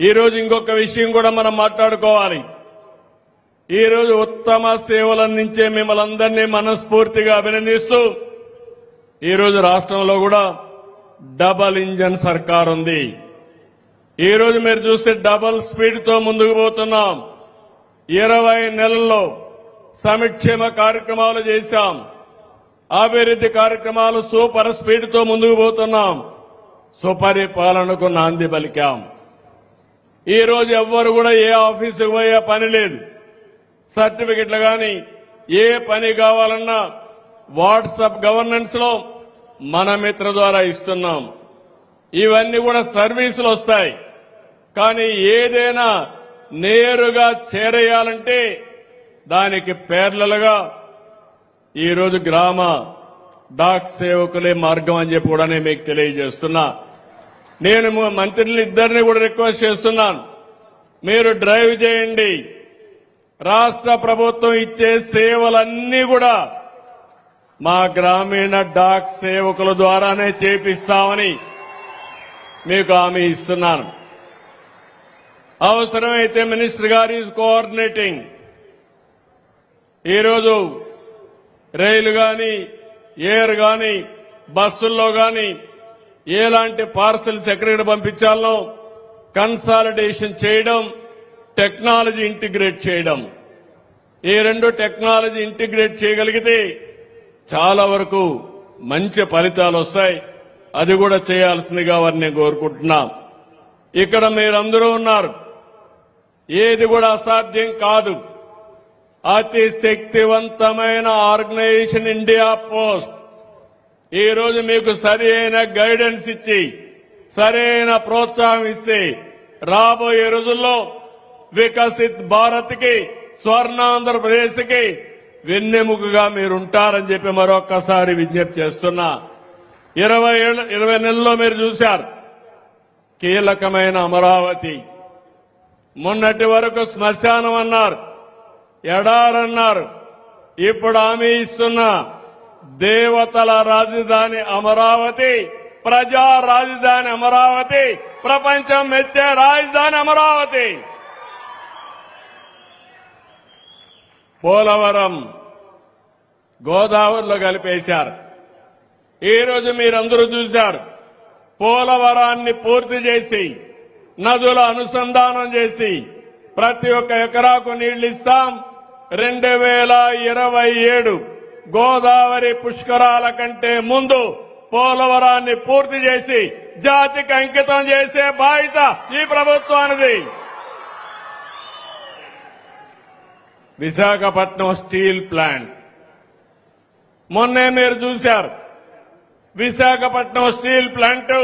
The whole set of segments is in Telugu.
ఈరోజు ఇంకొక విషయం కూడా మనం మాట్లాడుకోవాలి. ఈరోజు ఉత్తమ సేవలు అందించే మిమ్మల్ని అందరినీ మనస్ఫూర్తిగా అభినందిస్తూ ఈరోజు రాష్ట్రంలో కూడా డబల్ ఇంజన్ సర్కార్ ఉంది. ఈరోజు మీరు చూస్తే డబల్ స్పీడ్ తో ముందుకు పోతున్నాం. 20 నెలల్లో సంక్షేమ కార్యక్రమాలు చేశాం. అభివృద్ధి కార్యక్రమాలు సూపర్ స్పీడ్ తో ముందుకు పోతున్నాం. సుపరిపాలనకు నాంది పలికాం. ఈ రోజు ఎవ్వరు కూడా ఏ ఆఫీసుకు పోయే పని లేదు. సర్టిఫికెట్లు గాని ఏ పని కావాలన్నా వాట్సాప్ గవర్నెన్స్ లో మన మిత్ర ద్వారా ఇస్తున్నాం. ఇవన్నీ కూడా సర్వీసులు వస్తాయి. కానీ ఏదైనా నేరుగా చేరేయాలంటే దానికి పేర్లలుగా ఈరోజు గ్రామ డాక్ సేవకులే మార్గం అని చెప్పి కూడా నేను మీకు తెలియజేస్తున్నా. నేను మంత్రులు ఇద్దరిని కూడా రిక్వెస్ట్ చేస్తున్నాను, మీరు డ్రైవ్ చేయండి. రాష్ట్ర ప్రభుత్వం ఇచ్చే సేవలన్నీ కూడా మా గ్రామీణ డాక్ సేవకుల ద్వారానే చేపిస్తామని మీకు హామీ ఇస్తున్నాను. అవసరమైతే మినిస్టర్ గారు ఈజ్ కోఆర్డినేటింగ్. ఈరోజు రైలు గాని ఎయిర్ గాని బస్సుల్లో గాని ఎలాంటి పార్సల్స్ ఎక్కడికి పంపించాలో కన్సాలిడేషన్ చేయడం, టెక్నాలజీ ఇంటిగ్రేట్ చేయడం. ఈ రెండు టెక్నాలజీ ఇంటిగ్రేట్ చేయగలిగితే చాలా వరకు మంచి ఫలితాలు వస్తాయి. అది కూడా చేయాల్సిందిగా వారిని కోరుకుంటున్నా. ఇక్కడ మీరందరూ ఉన్నారు. ఏది కూడా అసాధ్యం కాదు. అతి శక్తివంతమైన ఆర్గనైజేషన్ ఇండియా పోస్ట్ ఈ రోజు మీకు సరైన గైడెన్స్ ఇచ్చి సరైన ప్రోత్సాహం ఇస్తే రాబోయే రోజుల్లో వికసిత్ భారత్ కి, స్వర్ణాంధ్రప్రదేశ్ కి వెన్నెముకగా మీరుంటారని చెప్పి మరొక్కసారి విజ్ఞప్తి చేస్తున్నా. 20 నెలల్లో మీరు చూశారు కీలకమైన అమరావతి. మొన్నటి వరకు శ్మశానం అన్నారు, ఎడారన్నారు. ఇప్పుడు హామీ ఇస్తున్నా దేవతల రాజధాని అమరావతి, ప్రజా రాజధాని అమరావతి, ప్రపంచం మెచ్చే రాజధాని అమరావతి. పోలవరం గోదావరిలో కలిపేశారు. ఈ రోజు మీరందరూ చూశారు పోలవరాన్ని పూర్తి చేసి నదుల అనుసంధానం చేసి ప్రతి ఒక్క ఎకరాకు నీళ్లు ఇస్తాం. 2027 గోదావరి పుష్కరాల కంటే ముందు పోలవరాన్ని పూర్తి చేసి జాతికి అంకితం చేసే బాధ్యత ఈ ప్రభుత్వానిది. విశాఖపట్నం స్టీల్ ప్లాంట్ మొన్నే మీరు చూశారు. విశాఖపట్నం స్టీల్ ప్లాంట్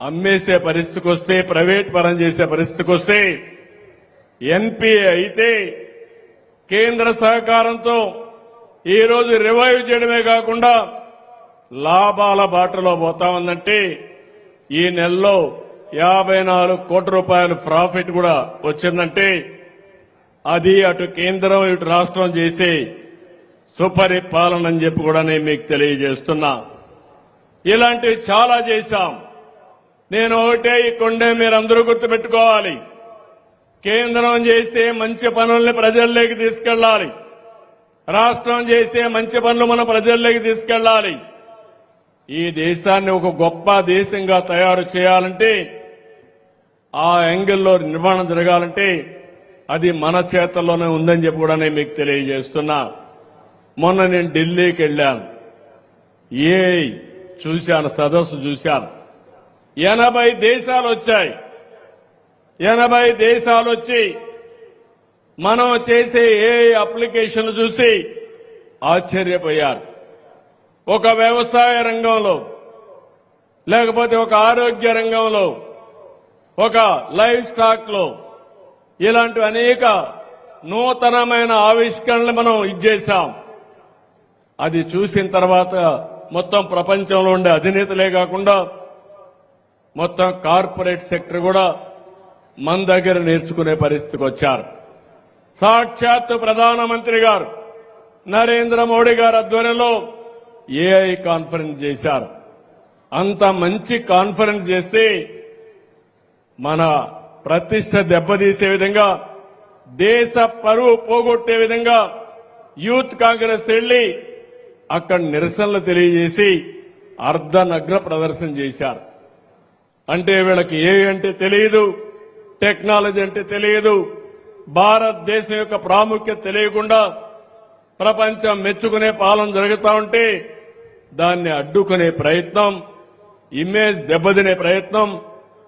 అమ్మేసే పరిస్థితికి వస్తే, ప్రైవేట్ పరం చేసే పరిస్థితికి వస్తే ఎన్పీఏ అయితే కేంద్ర సహకారంతో ఈ రోజు రివైవ్ చేయడమే కాకుండా లాభాల బాటలో పోతా ఉందంటే ఈ నెలలో 54 కోట్ల రూపాయలు ప్రాఫిట్ కూడా వచ్చిందంటే అది అటు కేంద్రం ఇటు రాష్ట్రం చేసే సుపరిపాలన అని చెప్పి కూడా నేను మీకు తెలియజేస్తున్నా. ఇలాంటివి చాలా చేశాం. నేను ఒకటే ఈ కొండే మీరందరూ గుర్తుపెట్టుకోవాలి. కేంద్రం చేసే మంచి పనుల్ని ప్రజల్లోకి తీసుకెళ్లాలి. రాష్ట్రం చేసే మంచి పనులు మన ప్రజల్లోకి తీసుకెళ్లాలి. ఈ దేశాన్ని ఒక గొప్ప దేశంగా తయారు చేయాలంటే, ఆ యాంగిల్లో నిర్మాణం జరగాలంటే అది మన చేతల్లోనే ఉందని చెప్పి కూడా నేను మీకు తెలియజేస్తున్నా. మొన్న నేను ఢిల్లీకి వెళ్ళాను. చూశాను, సదస్సు చూశాను. 80 దేశాలు వచ్చాయి. 80 దేశాలు వచ్చి మనం చేసే అప్లికేషన్లు చూసి ఆశ్చర్యపోయారు. ఒక వ్యవసాయ రంగంలో, లేకపోతే ఒక ఆరోగ్య రంగంలో, ఒక లైవ్ స్టాక్ లో ఇలాంటి అనేక నూతనమైన ఆవిష్కరణలు మనం ఇచ్చేశాం. అది చూసిన తర్వాత మొత్తం ప్రపంచంలో ఉండే అధినేతలే కాకుండా మొత్తం కార్పొరేట్ సెక్టర్ కూడా మన దగ్గర నేర్చుకునే పరిస్థితికి వచ్చారు. సాక్షాత్తు ప్రధానమంత్రి గారు నరేంద్ర మోడీ గారి ఆధ్వర్యంలో ఏఐ కాన్ఫరెన్స్ చేశారు. అంత మంచి కాన్ఫరెన్స్ చేస్తే మన ప్రతిష్ట దెబ్బతీసే విధంగా దేశ పరువు పోగొట్టే విధంగా యూత్ కాంగ్రెస్ వెళ్లి అక్కడ నిరసనలు తెలియజేసి అర్ధనగ్న ప్రదర్శన చేశారు. అంటే వీళ్ళకి ఏ అంటే తెలియదు, టెక్నాలజీ అంటే తెలియదు, భారతదేశం యొక్క ప్రాముఖ్యత తెలియకుండా ప్రపంచం మెచ్చుకునే పాలన జరుగుతూ ఉంటే దాన్ని అడ్డుకునే ప్రయత్నం, ఇమేజ్ దెబ్బతినే ప్రయత్నం,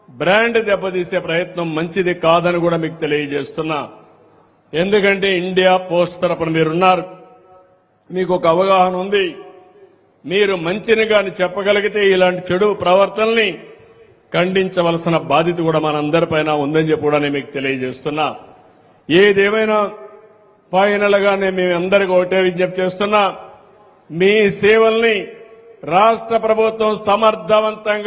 బ్రాండ్ దెబ్బతీసే ప్రయత్నం మంచిది కాదని కూడా మీకు తెలియజేస్తున్నా. ఎందుకంటే ఇండియా పోస్ట్ తరపున మీరున్నారు, మీకు ఒక అవగాహన ఉంది. మీరు మంచిని గాని చెప్పగలిగితే ఇలాంటి చెడు ప్రవర్తనల్ని ఖండించవలసిన బాధ్యత కూడా మనందరిపైన ఉందని చెప్పి కూడా నేను మీకు తెలియజేస్తున్నా. ఏదేమైనా ఫైనల్ గా నేను మీ అందరికీ ఒకటే విజ్ఞప్తి చేస్తున్నా, మీ సేవల్ని రాష్ట్ర ప్రభుత్వం సమర్థవంతంగా